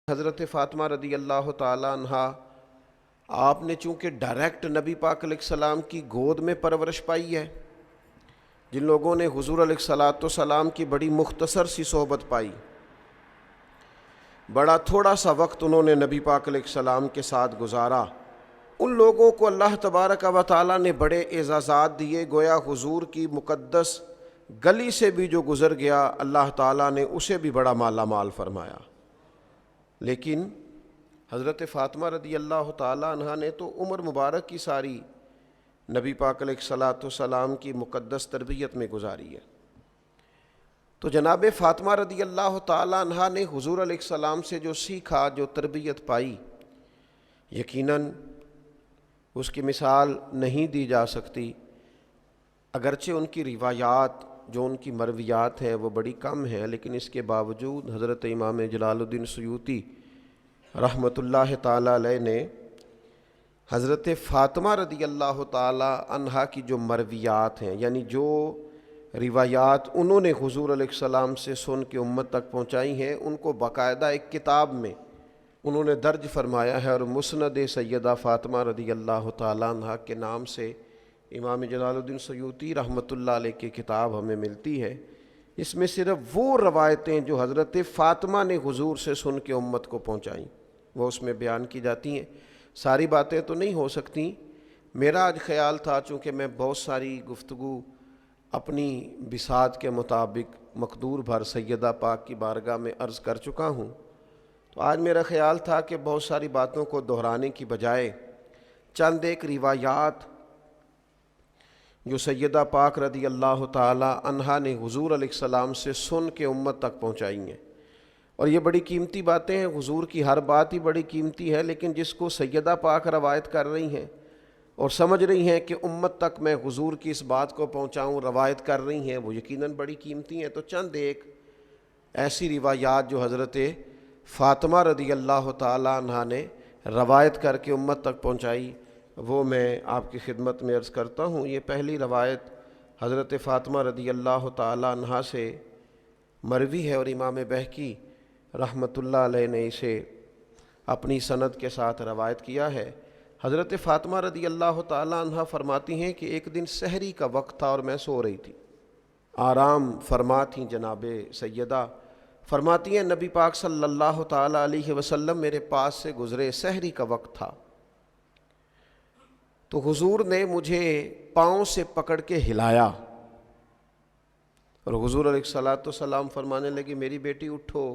حضرت فاطمہ رضی اللہ تعالیٰ عنہا آپ نے چونکہ ڈائریکٹ نبی پاک علیہ السلام کی گود میں پرورش پائی ہے، جن لوگوں نے حضور علیہ الصلاۃ والسلام کی بڑی مختصر سی صحبت پائی، بڑا تھوڑا سا وقت انہوں نے نبی پاک علیہ السلام کے ساتھ گزارا، ان لوگوں کو اللہ تبارک و تعالیٰ نے بڑے اعزازات دیے، گویا حضور کی مقدس گلی سے بھی جو گزر گیا اللہ تعالیٰ نے اسے بھی بڑا مالا مال فرمایا۔ لیکن حضرت فاطمہ رضی اللہ تعالیٰ عنہ نے تو عمر مبارک کی ساری نبی پاک علیہ الصلاۃ والسلام کی مقدس تربیت میں گزاری ہے۔ تو جناب فاطمہ رضی اللہ تعالیٰ عنہ نے حضور علیہ السلام سے جو سیکھا، جو تربیت پائی، یقیناً اس کی مثال نہیں دی جا سکتی، اگرچہ ان کی روایات جو ان کی مرویات ہیں وہ بڑی کم ہیں، لیکن اس کے باوجود حضرت امام جلال الدین سیوطی رحمۃ اللہ تعالیٰ علیہ نے حضرت فاطمہ رضی اللہ تعالیٰ عنہا کی جو مرویات ہیں، یعنی جو روایات انہوں نے حضور علیہ السلام سے سن کے امت تک پہنچائی ہیں، ان کو باقاعدہ ایک کتاب میں انہوں نے درج فرمایا ہے، اور مسند سیدہ فاطمہ رضی اللہ تعالیٰ عنہا کے نام سے امام جلال الدین سیوطی رحمۃ اللہ علیہ کی کتاب ہمیں ملتی ہے۔ اس میں صرف وہ روایتیں جو حضرت فاطمہ نے حضور سے سن کے امت کو پہنچائیں وہ اس میں بیان کی جاتی ہیں۔ ساری باتیں تو نہیں ہو سکتی، میرا آج خیال تھا چونکہ میں بہت ساری گفتگو اپنی بساط کے مطابق مقدور بھر سیدہ پاک کی بارگاہ میں عرض کر چکا ہوں، تو آج میرا خیال تھا کہ بہت ساری باتوں کو دہرانے کی بجائے چند ایک روایات جو سیدہ پاک رضی اللہ تعالی عنہا نے حضور علیہ السلام سے سن کے امت تک پہنچائی ہیں، اور یہ بڑی قیمتی باتیں ہیں، حضور کی ہر بات ہی بڑی قیمتی ہے، لیکن جس کو سیدہ پاک روایت کر رہی ہیں اور سمجھ رہی ہیں کہ امت تک میں حضور کی اس بات کو پہنچاؤں، روایت کر رہی ہیں، وہ یقیناً بڑی قیمتی ہیں۔ تو چند ایک ایسی روایات جو حضرت فاطمہ رضی اللہ تعالیٰ عنہا نے روایت کر کے امت تک پہنچائی وہ میں آپ کی خدمت میں عرض کرتا ہوں۔ یہ پہلی روایت حضرت فاطمہ رضی اللہ تعالیٰ عنہا سے مروی ہے، اور امام بہقی رحمۃ اللہ علیہ نے اسے اپنی سند کے ساتھ روایت کیا ہے۔ حضرت فاطمہ رضی اللہ تعالیٰ عنہا فرماتی ہیں کہ ایک دن سحری کا وقت تھا اور میں سو رہی تھی، آرام فرما تھیں جناب سیدہ، فرماتی ہیں نبی پاک صلی اللہ تعالیٰ علیہ وسلم میرے پاس سے گزرے، سحری کا وقت تھا، تو حضور نے مجھے پاؤں سے پکڑ کے ہلایا، اور حضور علیہ الصلاۃ والسلام فرمانے لگے میری بیٹی اٹھو،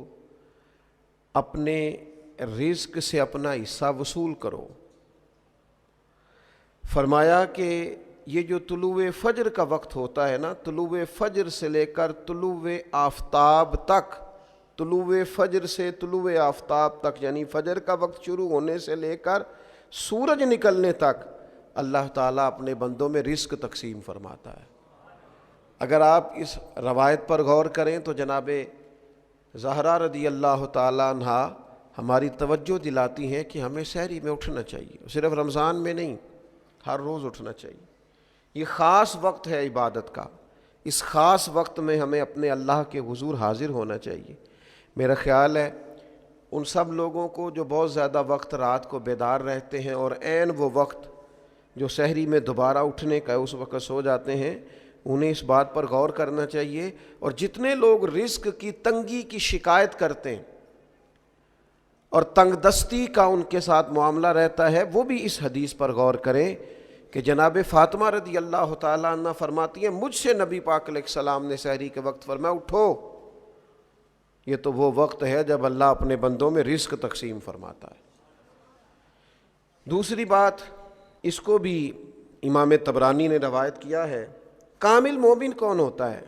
اپنے رزق سے اپنا حصہ وصول کرو۔ فرمایا کہ یہ جو طلوع فجر کا وقت ہوتا ہے نا، طلوع فجر سے لے کر طلوع آفتاب تک، طلوع فجر سے طلوع آفتاب تک یعنی فجر کا وقت شروع ہونے سے لے کر سورج نکلنے تک اللہ تعالیٰ اپنے بندوں میں رزق تقسیم فرماتا ہے۔ اگر آپ اس روایت پر غور کریں تو جناب زہرا رضی اللہ تعالیٰ عنہا ہماری توجہ دلاتی ہیں کہ ہمیں سحری میں اٹھنا چاہیے، صرف رمضان میں نہیں، ہر روز اٹھنا چاہیے۔ یہ خاص وقت ہے عبادت کا، اس خاص وقت میں ہمیں اپنے اللہ کے حضور حاضر ہونا چاہیے۔ میرا خیال ہے ان سب لوگوں کو جو بہت زیادہ وقت رات کو بیدار رہتے ہیں اور عین وہ وقت جو سحری میں دوبارہ اٹھنے کا اس وقت سو جاتے ہیں، انہیں اس بات پر غور کرنا چاہیے، اور جتنے لوگ رزق کی تنگی کی شکایت کرتے ہیں اور تنگ دستی کا ان کے ساتھ معاملہ رہتا ہے، وہ بھی اس حدیث پر غور کریں کہ جناب فاطمہ رضی اللہ تعالیٰ عنہ فرماتی ہیں مجھ سے نبی پاک علیہ السلام نے سحری کے وقت فرمایا اٹھو، یہ تو وہ وقت ہے جب اللہ اپنے بندوں میں رزق تقسیم فرماتا ہے۔ دوسری بات، اس کو بھی امام طبرانی نے روایت کیا ہے، کامل مومن کون ہوتا ہے؟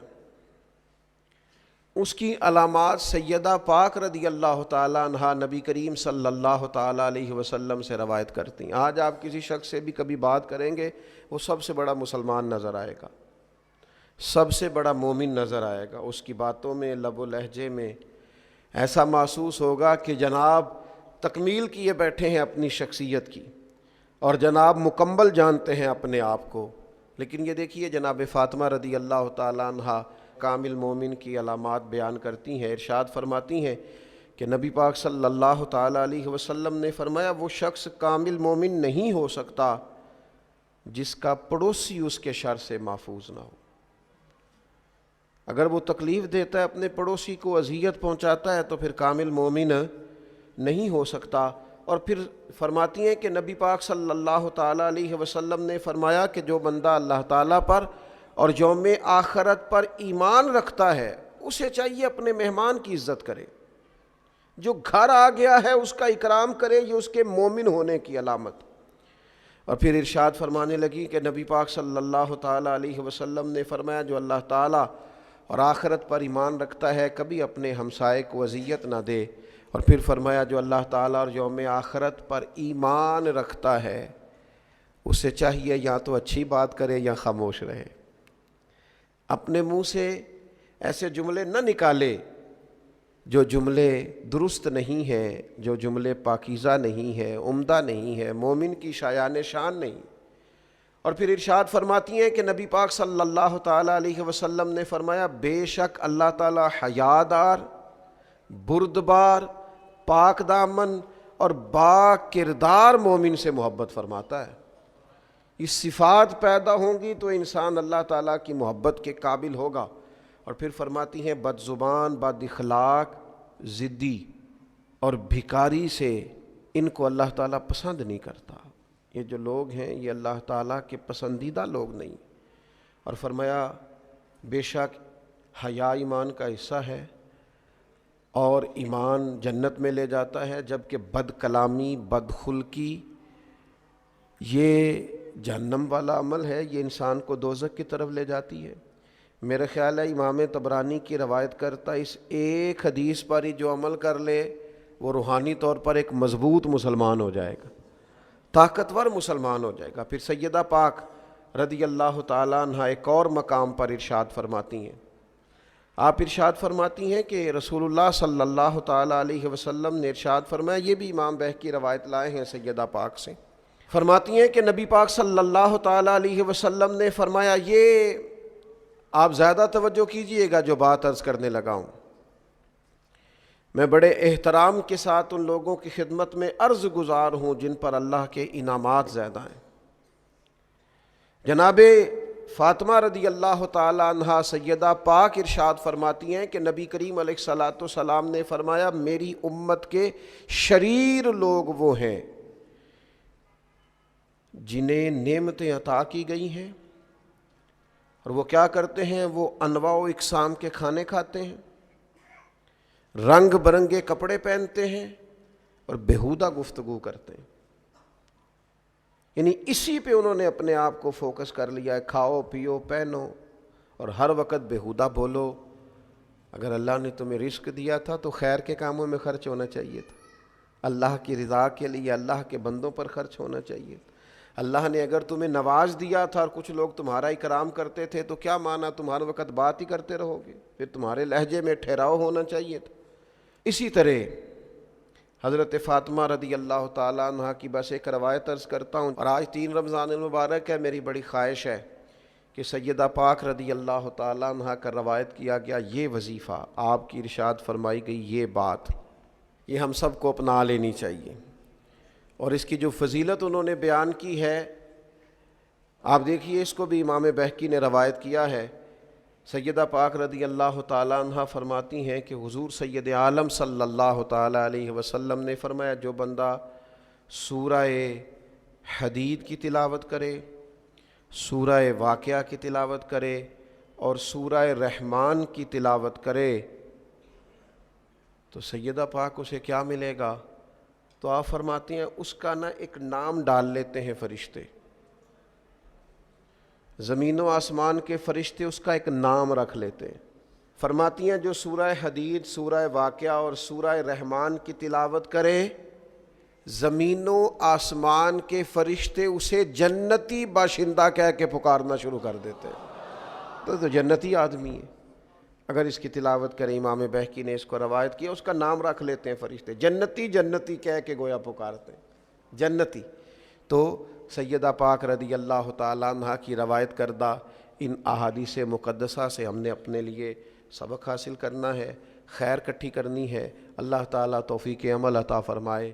اس کی علامات سیدہ پاک رضی اللہ تعالیٰ عنہا نبی کریم صلی اللہ تعالیٰ علیہ وسلم سے روایت کرتی ہیں۔ آج آپ کسی شخص سے بھی کبھی بات کریں گے وہ سب سے بڑا مسلمان نظر آئے گا، سب سے بڑا مومن نظر آئے گا، اس کی باتوں میں، لب و لہجے میں ایسا محسوس ہوگا کہ جناب تکمیل کیے بیٹھے ہیں اپنی شخصیت کی، اور جناب مکمل جانتے ہیں اپنے آپ کو۔ لیکن یہ دیکھیے جناب فاطمہ رضی اللہ تعالیٰ عنہا کامل مومن کی علامات بیان کرتی ہیں، ارشاد فرماتی ہیں کہ نبی پاک صلی اللہ تعالیٰ علیہ وسلم نے فرمایا وہ شخص کامل مومن نہیں ہو سکتا جس کا پڑوسی اس کے شر سے محفوظ نہ ہو۔ اگر وہ تکلیف دیتا ہے اپنے پڑوسی کو، اذیت پہنچاتا ہے، تو پھر کامل مومن نہیں ہو سکتا۔ اور پھر فرماتی ہیں کہ نبی پاک صلی اللہ تعالیٰ علیہ وسلم نے فرمایا کہ جو بندہ اللہ تعالیٰ پر اور یوم آخرت پر ایمان رکھتا ہے اسے چاہیے اپنے مہمان کی عزت کرے، جو گھر آ گیا ہے اس کا اکرام کرے، یہ اس کے مومن ہونے کی علامت۔ اور پھر ارشاد فرمانے لگی کہ نبی پاک صلی اللہ تعالیٰ علیہ وسلم نے فرمایا جو اللہ تعالیٰ اور آخرت پر ایمان رکھتا ہے کبھی اپنے ہمسائے کو اذیت نہ دے۔ اور پھر فرمایا جو اللہ تعالیٰ اور یوم آخرت پر ایمان رکھتا ہے اسے چاہیے یا تو اچھی بات کرے یا خاموش رہے، اپنے منہ سے ایسے جملے نہ نکالے جو جملے درست نہیں ہیں، جو جملے پاکیزہ نہیں ہیں، عمدہ نہیں ہیں، مومن کی شایان شان نہیں۔ اور پھر ارشاد فرماتی ہیں کہ نبی پاک صلی اللہ تعالیٰ علیہ وسلم نے فرمایا بے شک اللہ تعالیٰ حیادار، بردبار، پاک دامن اور با کردار مومن سے محبت فرماتا ہے۔ یہ صفات پیدا ہوں گی تو انسان اللہ تعالیٰ کی محبت کے قابل ہوگا۔ اور پھر فرماتی ہیں بد زبان، بد اخلاق، ضدی اور بھکاری سے ان کو اللہ تعالیٰ پسند نہیں کرتا۔ یہ جو لوگ ہیں یہ اللہ تعالیٰ کے پسندیدہ لوگ نہیں۔ اور فرمایا بے شک حیا ایمان کا حصہ ہے اور ایمان جنت میں لے جاتا ہے، جبکہ بد کلامی، بد خلقی یہ جہنم والا عمل ہے، یہ انسان کو دوزخ کی طرف لے جاتی ہے۔ میرا خیال ہے امام طبرانی کی روایت کرتا اس ایک حدیث پر ہی جو عمل کر لے وہ روحانی طور پر ایک مضبوط مسلمان ہو جائے گا، طاقتور مسلمان ہو جائے گا۔ پھر سیدہ پاک رضی اللہ تعالیٰ عنہ ایک اور مقام پر ارشاد فرماتی ہیں، آپ ارشاد فرماتی ہیں کہ رسول اللہ صلی اللہ تعالیٰ علیہ وسلم نے ارشاد فرمایا، یہ بھی امام بہقی روایت لائے ہیں سیدہ پاک سے، فرماتی ہیں کہ نبی پاک صلی اللہ تعالیٰ علیہ وسلم نے فرمایا، یہ آپ زیادہ توجہ کیجئے گا جو بات عرض کرنے لگا ہوں، میں بڑے احترام کے ساتھ ان لوگوں کی خدمت میں عرض گزار ہوں جن پر اللہ کے انعامات زیادہ ہیں۔ جناب فاطمہ رضی اللہ تعالیٰ عنہا سیدہ پاک ارشاد فرماتی ہیں کہ نبی کریم علیہ الصلاۃ والسلام نے فرمایا میری امت کے شریر لوگ وہ ہیں جنہیں نعمتیں عطا کی گئی ہیں اور وہ کیا کرتے ہیں، وہ انواع و اقسام کے کھانے کھاتے ہیں، رنگ برنگے کپڑے پہنتے ہیں اور بیہودہ گفتگو کرتے ہیں۔ یعنی اسی پہ انہوں نے اپنے آپ کو فوکس کر لیا ہے، کھاؤ پیو پہنو اور ہر وقت بیہودہ بولو۔ اگر اللہ نے تمہیں رزق دیا تھا تو خیر کے کاموں میں خرچ ہونا چاہیے تھا، اللہ کی رضا کے لیے اللہ کے بندوں پر خرچ ہونا چاہیے تھا۔ اللہ نے اگر تمہیں نواز دیا تھا اور کچھ لوگ تمہارا اکرام کرتے تھے تو کیا مانا تم ہر وقت بات ہی کرتے رہو گے، پھر تمہارے لہجے میں ٹھہراؤ ہونا چاہیے تھا۔ اسی طرح حضرت فاطمہ رضی اللہ تعالیٰ عنہ کی بس ایک روایت عرض کرتا ہوں، اور آج 3 رمضان المبارک ہے، میری بڑی خواہش ہے کہ سیدہ پاک رضی اللہ تعالیٰ عنہ کا روایت کیا گیا یہ وظیفہ، آپ کی ارشاد فرمائی گئی یہ بات، یہ ہم سب کو اپنا لینی چاہیے۔ اور اس کی جو فضیلت انہوں نے بیان کی ہے آپ دیکھیے، اس کو بھی امام بہقی نے روایت کیا ہے۔ سیدہ پاک رضی اللہ تعالیٰ عنہ فرماتی ہیں کہ حضور سید عالم صلی اللہ تعالیٰ علیہ وسلم نے فرمایا جو بندہ سورہ حدید کی تلاوت کرے، سورہ واقعہ کی تلاوت کرے اور سورہ رحمان کی تلاوت کرے تو سیدہ پاک اسے کیا ملے گا؟ تو آپ فرماتی ہیں اس کا نا ایک نام ڈال لیتے ہیں فرشتے، زمین و آسمان کے فرشتے اس کا ایک نام رکھ لیتے ہیں۔ فرماتی ہیں جو سورہ حدید، سورہ واقعہ اور سورہ رحمان کی تلاوت کرے زمین و آسمان کے فرشتے اسے جنتی باشندہ کہہ کے پکارنا شروع کر دیتے ہیں۔ تو جنتی آدمی ہے اگر اس کی تلاوت کرے۔ امام بہقی نے اس کو روایت کیا، اس کا نام رکھ لیتے ہیں فرشتے، جنتی جنتی کہہ کے گویا پکارتے ہیں، جنتی۔ تو سیدہ پاک رضی اللہ تعالیٰ عنہ کی روایت کردہ ان احادیث مقدسہ سے ہم نے اپنے لیے سبق حاصل کرنا ہے۔ خیر کٹھی کرنی ہے۔ اللہ تعالیٰ توفیق عمل عطا فرمائے۔